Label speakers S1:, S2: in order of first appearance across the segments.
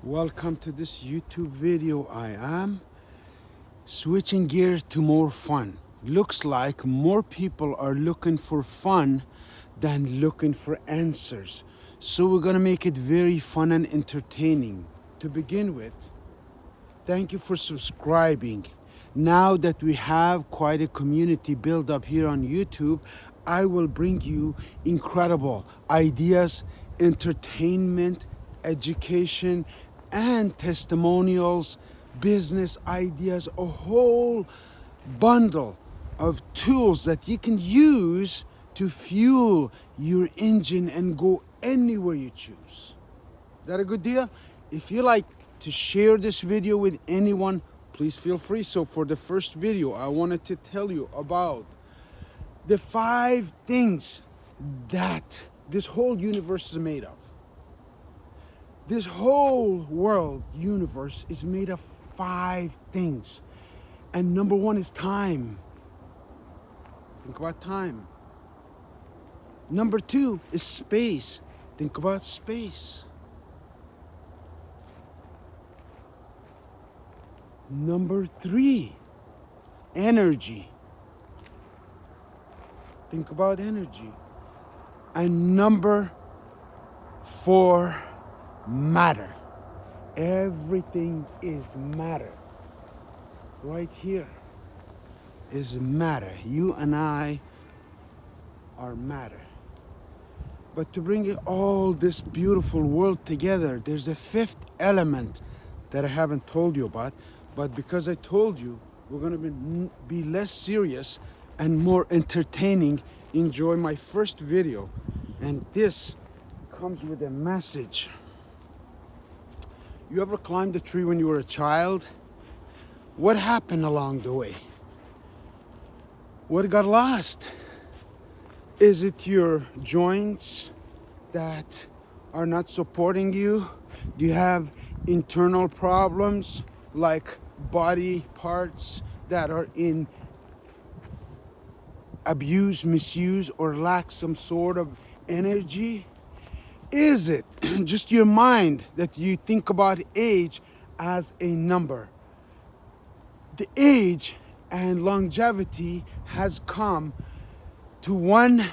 S1: Welcome to this YouTube video. I am switching gear to more fun. Looks like more people are looking for fun than looking for answers. So we're gonna make it very fun and entertaining. To begin with, thank you for subscribing. Now that we have quite a community built up here on YouTube, I will bring you incredible ideas, entertainment, education, and testimonials, business ideas, a whole bundle of tools that you can use to fuel your engine and go anywhere you choose. Is that a good deal? If you like to share this video with anyone, please feel free. So for the first video, I wanted to tell you about the 5 things that this whole universe is made of. This whole world, universe, is made of 5 things. And number 1 is time. Think about time. Number 2 is space. Think about space. Number 3, energy. Think about energy. And number 4, matter. Everything is matter. Right here is matter. You and I are matter. But to bring it all this beautiful world together, there's a 5th element that I haven't told you about. But because I told you, we're gonna be less serious and more entertaining. Enjoy my first video. And this comes with a message. You ever climbed a tree when you were a child? What happened along the way? What got lost? Is it your joints that are not supporting you? Do you have internal problems like body parts that are in abuse, misuse, or lack some sort of energy? Is it just your mind that you think about age as a number? The age and longevity has come to one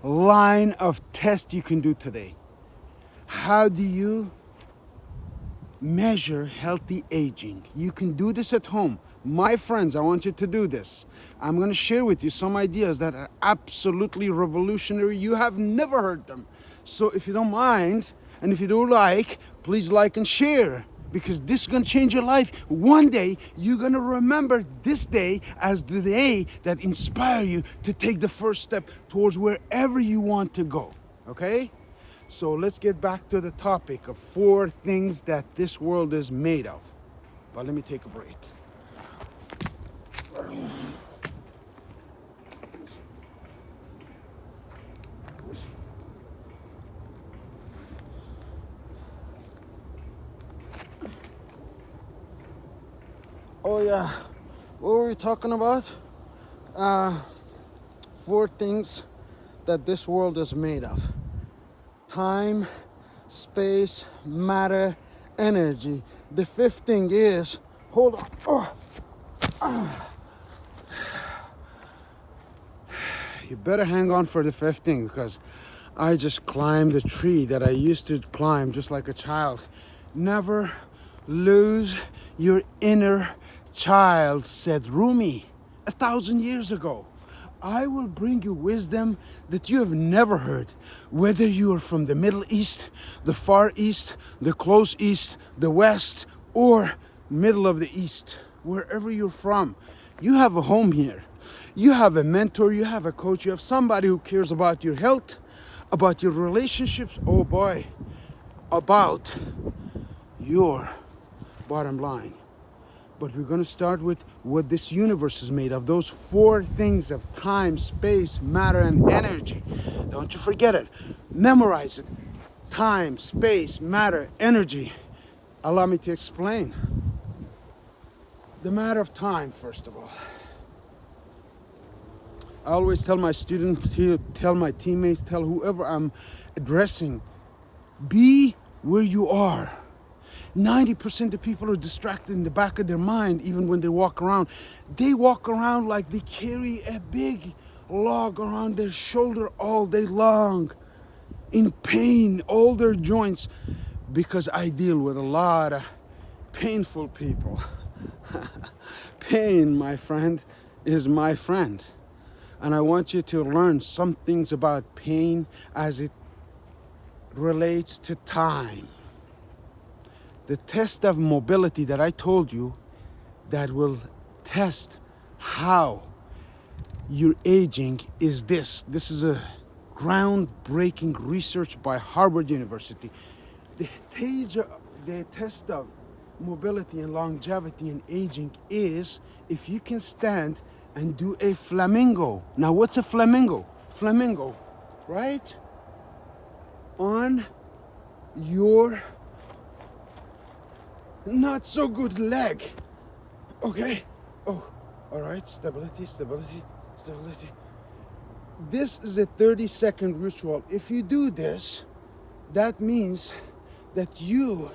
S1: line of test you can do today. How do you measure healthy aging? You can do this at home. My friends, I want you to do this. I'm going to share with you some ideas that are absolutely revolutionary. You have never heard them. So if you don't mind, and if you do like, please like and share, because this is going to change your life. One day, you're going to remember this day as the day that inspired you to take the first step towards wherever you want to go. Okay? So let's get back to the topic of 4 things that this world is made of. But let me take a break. Oh yeah, what were we talking about? 4 things that this world is made of. Time, space, matter, energy. The 5th thing is, hold on. You better hang on for the 5th thing, because I just climbed a tree that I used to climb just like a child. Never lose your inner child, said Rumi 1,000 years ago. I will bring you wisdom that you have never heard, whether you are from the Middle East, the Far East, the Close East, the West, or middle of the East. Wherever you're from, you have a home here. You have a mentor, you have a coach, you have somebody who cares about your health, about your relationships, oh boy, about your bottom line. But we're going to start with what this universe is made of. Those 4 things of time, space, matter, and energy. Don't you forget it. Memorize it. Time, space, matter, energy. Allow me to explain. The matter of time, first of all. I always tell my students, tell my teammates, tell whoever I'm addressing, be where you are. 90% of people are distracted in the back of their mind, even when they walk around. They walk around like they carry a big log around their shoulder all day long, in pain, all their joints, because I deal with a lot of painful people. Pain, my friend, is my friend. And I want you to learn some things about pain as it relates to time. The test of mobility that I told you that will test how you're aging is this. This is a groundbreaking research by Harvard University. The test of mobility and longevity and aging is if you can stand and do a flamingo. Now, what's a flamingo? Flamingo, right? On your not so good leg. Okay? Oh, all right. Stability, stability, stability. This is a 30-second ritual. If you do this, that means that you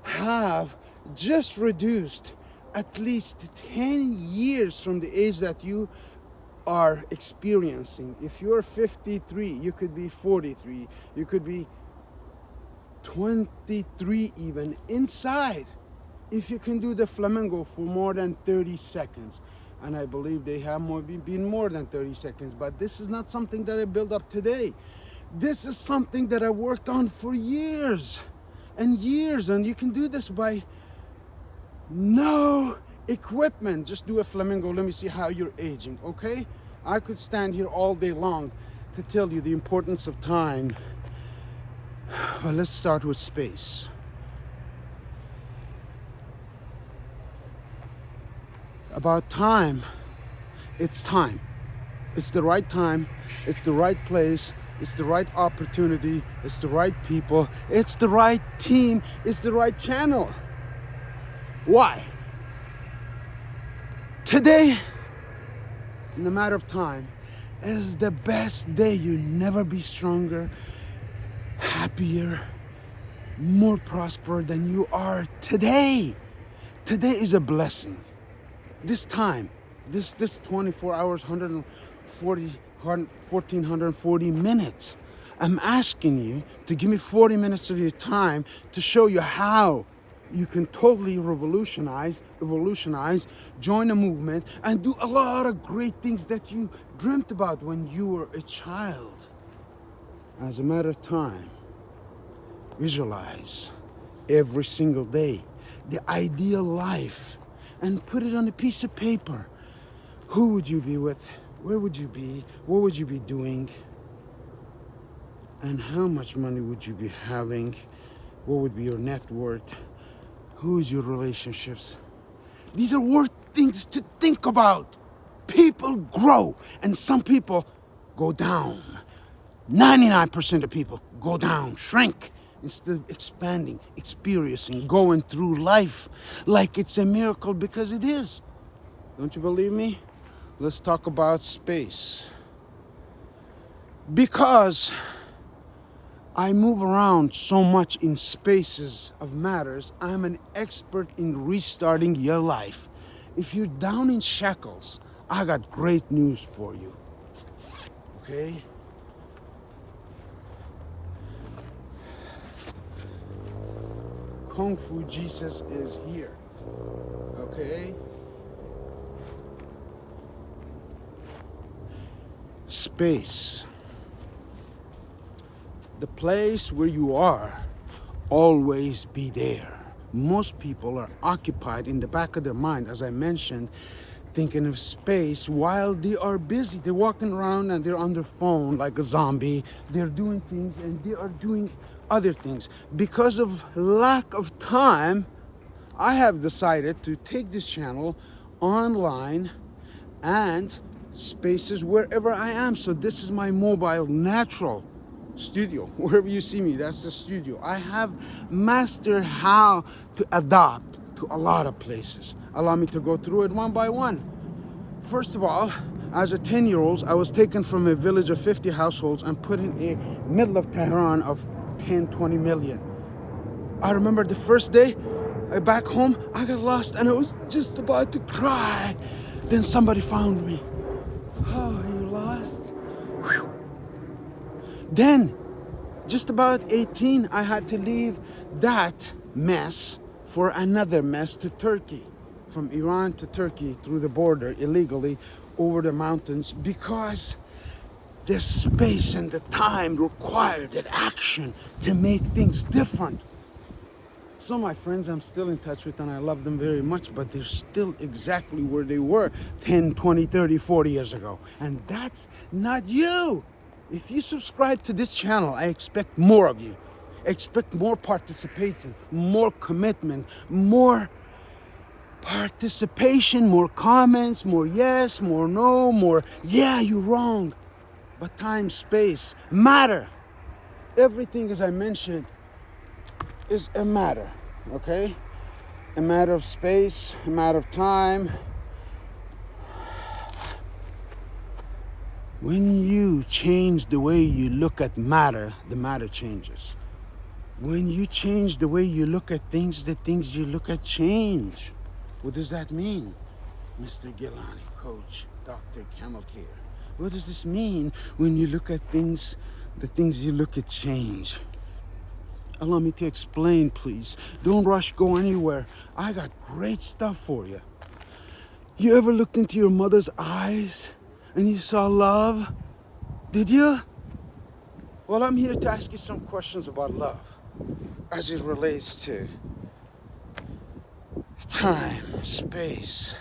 S1: have just reduced at least 10 years from the age that you are experiencing. If you're 53, you could be 43, you could be 23 even inside, if you can do the flamingo for more than 30 seconds. And I believe they have been more than 30 seconds, but this is not something that I built up today. This is something that I worked on for years and years, and you can do this by no equipment. Just do a flamingo. Let me see how you're aging, okay? I could stand here all day long to tell you the importance of time, but let's start with space. About time, it's time. It's the right time, it's the right place, it's the right opportunity, it's the right people, it's the right team, it's the right channel. Why? Today, in the matter of time, is the best day. You'll never be stronger, happier, more prosperous than you are today. Today is a blessing. This time, this 24 hours, 1,440 minutes, I'm asking you to give me 40 minutes of your time to show you how you can totally revolutionize, join a movement, and do a lot of great things that you dreamt about when you were a child. As a matter of time, visualize every single day the ideal life and put it on a piece of paper. Who would you be with? Where would you be? What would you be doing? And how much money would you be having? What would be your net worth? Who is your relationships? These are worth things to think about. People grow, and some people go down. 99% of people go down, shrink, instead of expanding, experiencing, going through life like it's a miracle, because it is. Don't you believe me? Let's talk about space. Because I move around so much in spaces of matters, I'm an expert in restarting your life. If you're down in shackles, I got great news for you. Okay? Kung Fu Jesus is here. Okay? Space. The place where you are, always be there. Most people are occupied in the back of their mind, as I mentioned, thinking of space while they are busy. They're walking around and they're on their phone like a zombie. They're doing things and they are doing other things. Because of lack of time, I have decided to take this channel online and spaces wherever I am. So this is my mobile natural studio. Wherever you see me, that's the studio. I have mastered how to adapt to a lot of places. Allow me to go through it one by one. First of all, as a 10-year-old, I was taken from a village of 50 households and put in a middle of Tehran of 10, 20 million. I remember the first day, Back home, I got lost and I was just about to cry. Then somebody found me. Oh, you lost? Whew. Then, just about 18, I had to leave that mess for another mess to Turkey. From Iran to Turkey through the border illegally over the mountains because the space and the time required that action to make things different. Some of my friends I'm still in touch with and I love them very much, but they're still exactly where they were 10, 20, 30, 40 years ago. And that's not you. If you subscribe to this channel, I expect more of you. Expect more participation, more commitment, more participation, more comments, more yes, more no, more yeah, you're wrong. But time, space, matter. Everything, as I mentioned, is a matter, okay? A matter of space, a matter of time. When you change the way you look at matter, the matter changes. When you change the way you look at things, the things you look at change. What does that mean, Mr. Gilany, Coach, Dr. Camel Care? What does this mean when you look at things, the things you look at change? Allow me to explain, please. Don't rush, go anywhere. I got great stuff for you. You ever looked into your mother's eyes and you saw love? Did you? Well, I'm here to ask you some questions about love as it relates to time, space,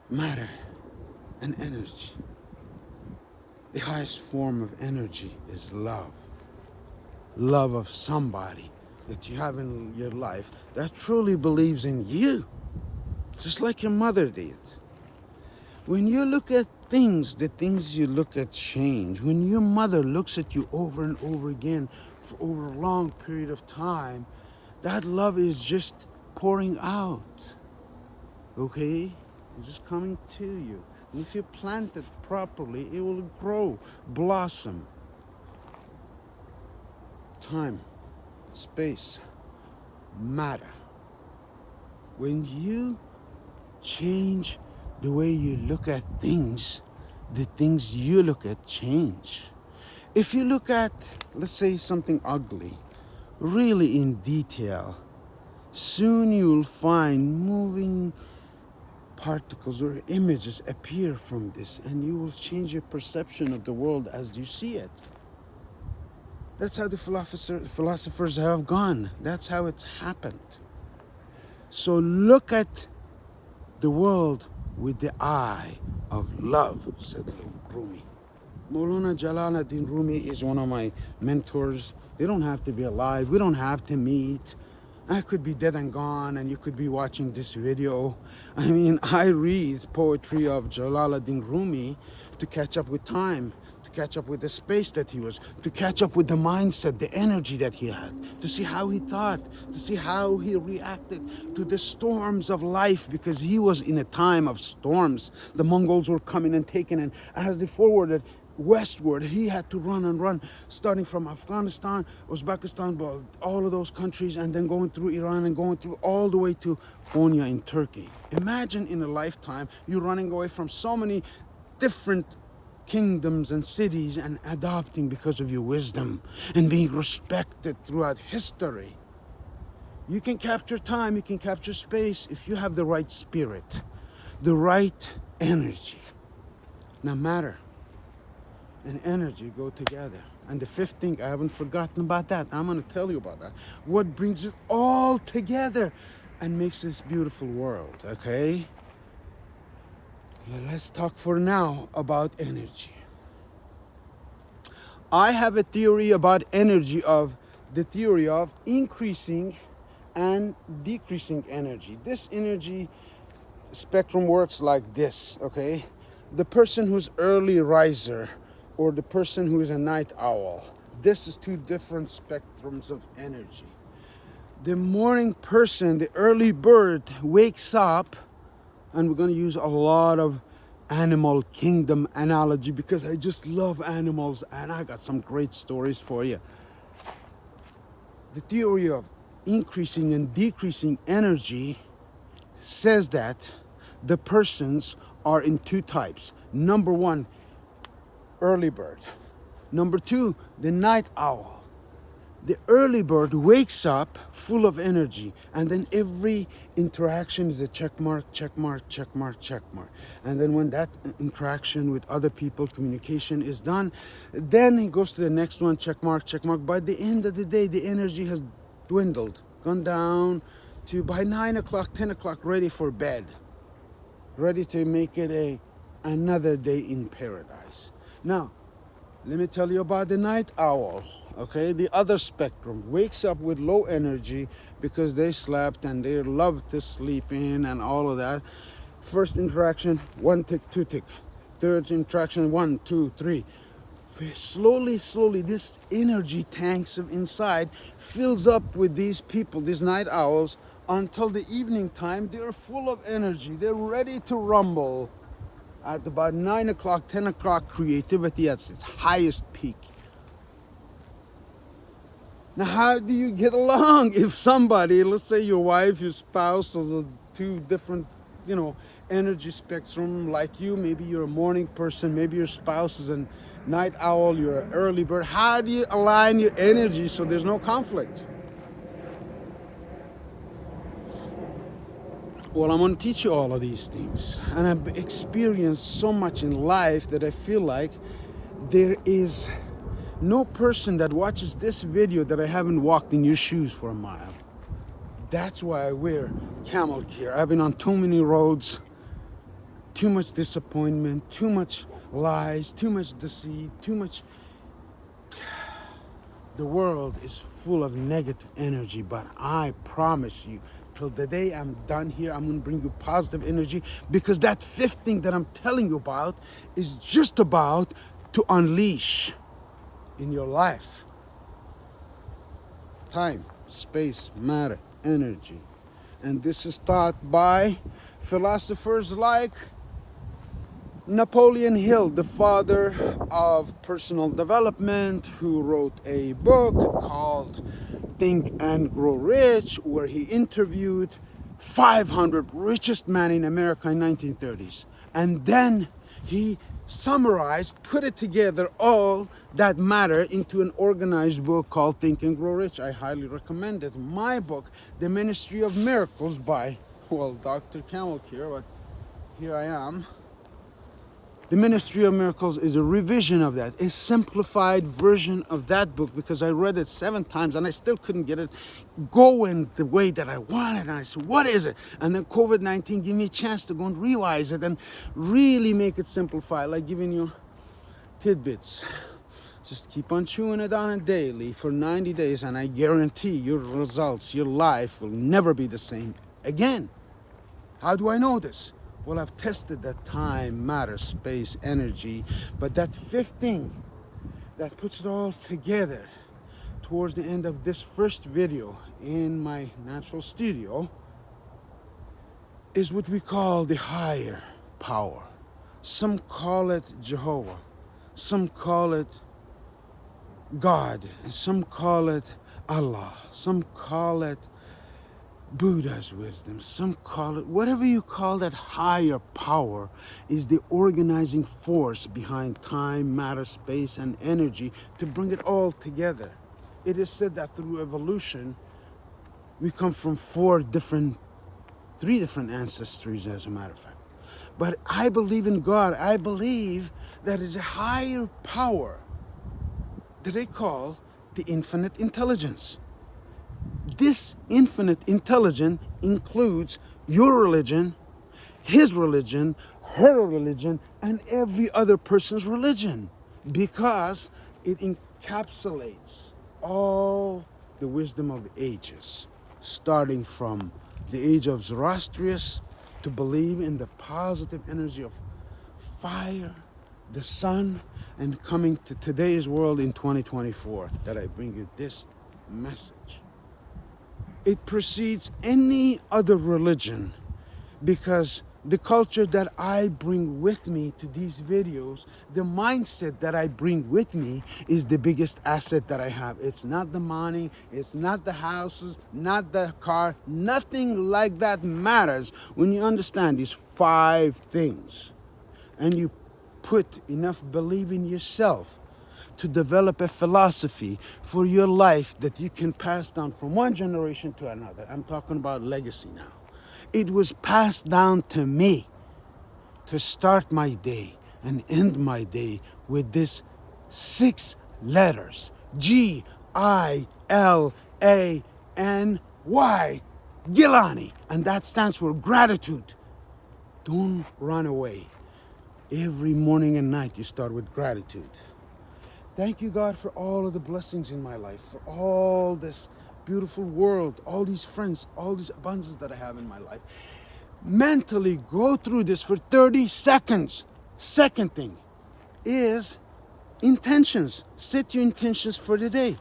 S1: matter, and energy. The highest form of energy is love. Love of somebody that you have in your life that truly believes in you, just like your mother did. When you look at things, the things you look at change. When your mother looks at you over and over again for over a long period of time, that love is just pouring out, okay? It's just coming to you. And if you plant it properly, it will grow, blossom. Time, space, matter. When you change the way you look at things, the things you look at change. If you look at, let's say, something ugly, really in detail, soon you'll find moving particles or images appear from this, and you will change your perception of the world as you see it. That's how the philosophers have gone. That's how it's happened. So look at the world with the eye of love, said Rumi. Maulana Jalaluddin Rumi is one of my mentors. They don't have to be alive. We don't have to meet. I could be dead and gone and you could be watching this video. I mean, I read poetry of Jalaluddin Rumi to catch up with time, to catch up with the space that he was, to catch up with the mindset, the energy that he had, to see how he thought, to see how he reacted to the storms of life, because he was in a time of storms. The Mongols were coming and taking, and as they forwarded westward, he had to run and run, starting from Afghanistan, Uzbekistan, all of those countries, and then going through Iran and going through all the way to Konya in Turkey. Imagine in a lifetime you running away from so many different kingdoms and cities and adopting because of your wisdom and being respected throughout history. You can capture time, you can capture space if you have the right spirit, the right energy. Now matter and energy go together. And the fifth thing, I haven't forgotten about that. I'm going to tell you about that. What brings it all together and makes this beautiful world, okay? Well, let's talk for now about energy. I have a theory about energy, of the theory of increasing and decreasing energy. This energy spectrum works like this, okay? The person who's early riser or the person who is a night owl, this is two different spectrums of energy. The morning person, the early bird, wakes up, and we're going to use a lot of animal kingdom analogy because I just love animals and I got some great stories for you. The theory of increasing and decreasing energy says that the persons are in two types. Number one, early bird. Number two, the night owl. The early bird wakes up full of energy, and then every interaction is a check mark, check mark, check mark, check mark. And then when that interaction with other people, communication is done, then he goes to the next one, check mark, check mark. By the end of the day, the energy has dwindled, gone down to by 9 o'clock, 10 o'clock, ready for bed, ready to make it another day in paradise. Now, let me tell you about the night owl. Okay, the other spectrum wakes up with low energy because they slept and they love to sleep in and all of that. First interaction, 1 tick, 2 tick. Third interaction, 1, 2, 3. Slowly, this energy tanks of inside fills up with these people, these night owls, until the evening time. They're full of energy. They're ready to rumble. At about 9 o'clock, 10 o'clock, creativity at its highest peak. Now, how do you get along if somebody, let's say your wife, your spouse, is two different, energy spectrum like you? Maybe you're a morning person, maybe your spouse is a night owl, you're an early bird. How do you align your energy so there's no conflict? Well, I'm going to teach you all of these things. And I've experienced so much in life that I feel like there is no person that watches this video that I haven't walked in your shoes for a mile. That's why I wear camel gear. I've been on too many roads, too much disappointment, too much lies, too much deceit, too much. The world is full of negative energy, but I promise you, till the day I'm done here, I'm going to bring you positive energy, because that fifth thing that I'm telling you about is just about to unleash in your life. Time, space, matter, energy. And this is taught by philosophers like Napoleon Hill, the father of personal development, who wrote a book called Think and Grow Rich, where he interviewed 500 richest men in America in 1930s. And then he summarized, put it together, all that matter into an organized book called Think and Grow Rich. I highly recommend it. My book, The Ministry of Miracles by, Dr. Camel here, but here I am. The Ministry of Miracles is a revision of that, a simplified version of that book, because I read it 7 times and I still couldn't get it going the way that I wanted. And I said, what is it? And then COVID-19 gave me a chance to go and revise it and really make it simplified, like giving you tidbits. Just keep on chewing it on it daily for 90 days, and I guarantee your results, your life will never be the same again. How do I know this? Well, I've tested that time, matter, space, energy, but that fifth thing that puts it all together towards the end of this first video in my natural studio is what we call the higher power. Some call it Jehovah, some call it God, some call it Allah, some call it Buddha's wisdom, some call it, whatever you call that higher power, is the organizing force behind time, matter, space, and energy to bring it all together. It is said that through evolution, we come from 3 different ancestries, as a matter of fact. But I believe in God. I believe that it's a higher power that they call the infinite intelligence. This infinite intelligence includes your religion, his religion, her religion, and every other person's religion, because it encapsulates all the wisdom of the ages, starting from the age of Zoroastrius to believe in the positive energy of fire, the sun, and coming to today's world in 2024, that I bring you this message. It precedes any other religion because The culture that I bring with me to these videos, the mindset that I bring with me is the biggest asset that I have. It's not the money, it's not the houses, not the car, nothing like that matters when you understand these 5 things and you put enough belief in yourself to develop a philosophy for your life that you can pass down from one generation to another. I'm talking about legacy now. It was passed down to me to start my day and end my day with this 6 letters. Gilany. Gilany. And that stands for gratitude. Don't run away. Every morning and night you start with gratitude. Thank you, God, for all of the blessings in my life, for all this beautiful world, all these friends, all this abundance that I have in my life. Mentally go through this for 30 seconds. Second thing is intentions. Set your intentions for the day.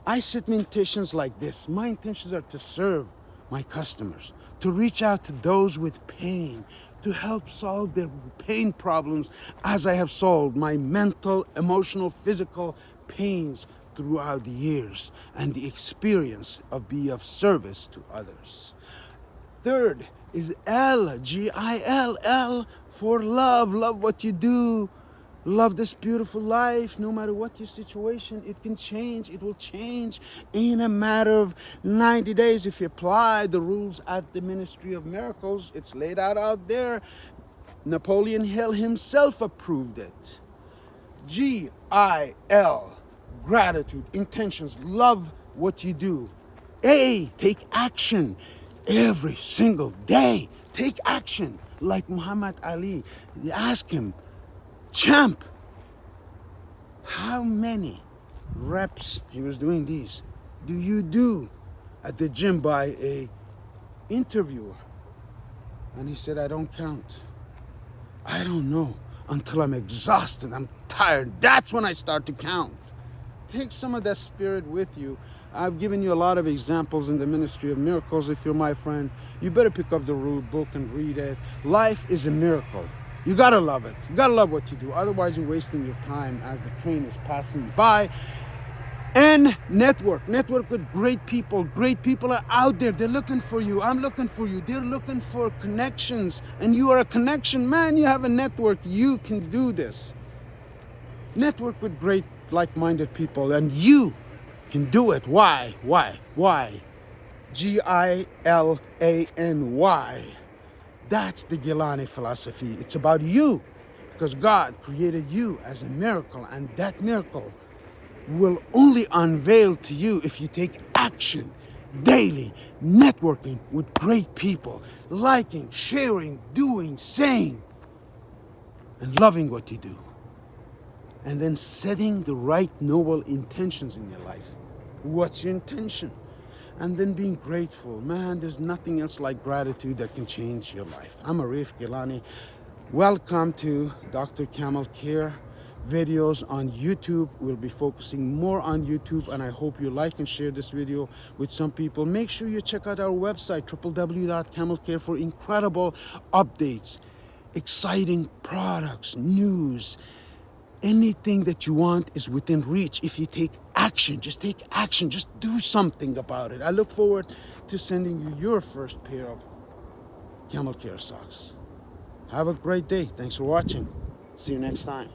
S1: I set my intentions like this. My intentions are to serve my customers, to reach out to those with pain, to help solve their pain problems as I have solved my mental, emotional, physical pains throughout the years and the experience of being of service to others. Third is L, G-I-L-L, for love. Love what you do. Love this beautiful life. No matter what your situation, it can change. It will change in a matter of 90 days if you apply the rules at the Ministry of Miracles. It's laid out there. Napoleon Hill himself approved it. G-I-L, gratitude, intentions, love what you do. A, take action every single day. Take action. Like Muhammad Ali, you ask him, champ, how many reps, he was doing these, do you do at the gym by a interviewer? And he said, I don't count. I don't know until I'm exhausted, I'm tired. That's when I start to count. Take some of that spirit with you. I've given you a lot of examples in the Ministry of Miracles. If you're my friend, you better pick up the root book and read it. Life is a miracle. You gotta love it. You gotta love what you do. Otherwise, you're wasting your time as the train is passing by. And network. Network with great people. Great people are out there. They're looking for you. I'm looking for you. They're looking for connections. And you are a connection. Man, you have a network. You can do this. Network with great like-minded people. And you can do it. Why? Gilany. That's the Gilany philosophy. It's about you. Because God created you as a miracle. And that miracle will only unveil to you if you take action daily, networking with great people, liking, sharing, doing, saying, and loving what you do. And then setting the right noble intentions in your life. What's your intention? And then being grateful. Man, there's nothing else like gratitude that can change your life. I'm Arif Gilany. Welcome to Dr. Camel Care videos on YouTube. We'll be focusing more on YouTube, and I hope you like and share this video with some people. Make sure you check out our website, www.camelcare, for incredible updates, exciting products, news. Anything that you want is within reach if you take action. Just take action. Just do something about it. I look forward to sending you your first pair of Camel Care socks. Have a great day. Thanks for watching. See you next time.